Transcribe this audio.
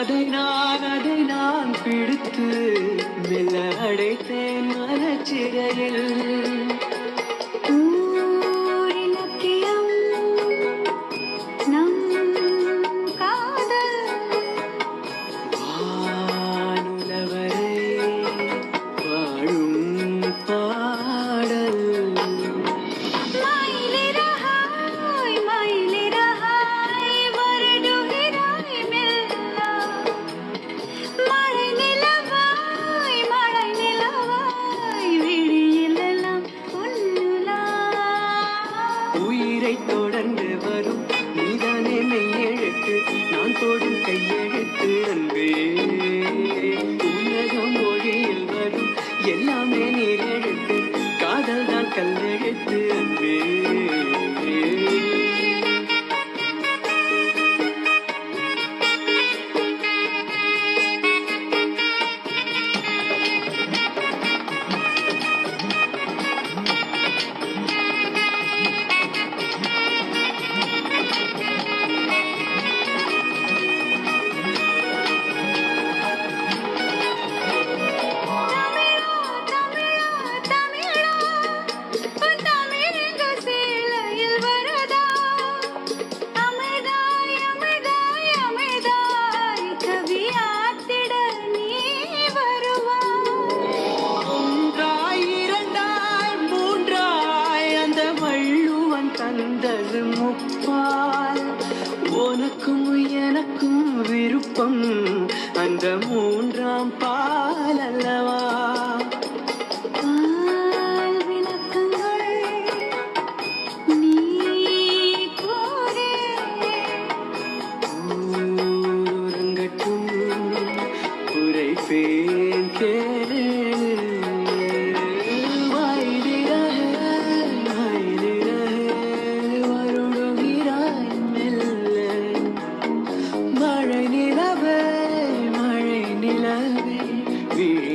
அதை நான் பிடித்து மெல்ல அடைத்தேன் மனச்சிறையில். ஊரிலக்கியம் நம் காதல் வானுலவரை வாழும் பாடல். மயிலிறகாய் மயிலிறகாய் வருடுகிறாய் மெல்ல. மழை நிலவாய் மழை நிலவாய் விழியிலெல்லாம் பொன்னுலா. உயிரை தொடர்ந்து வரும் நீதானே மெய்யெழுத்து, நான் தொடும் கையெழுத்து அன்பே. உலகம் மொழியில் வரும் எல்லாமே நீர் எழுத்து, காதல் தான் கல்லெழுத்து அன்பே. தமிழா தமிழா உன் தமிழக சேலையில் வரதா. அமிர்தாய் அமிர்தாய் அமிர்தாய் கவியாத்திட நீ வருவாய். ஒன்றாய் இரண்டாய் மூன்றாய் அந்த வள்ளுவன் தந்தது முப்பால். உனக்கும் எனக்கும் விருப்பம் அந்த மூன்றாம் பால் அல்லவா. பால் விளக்கங்கள் நீ கூறே. ஊரங்கட்டும் உரைப்பேன் கேளு. வருடுகிறாய் மெல்ல. மழை நிலவே விழி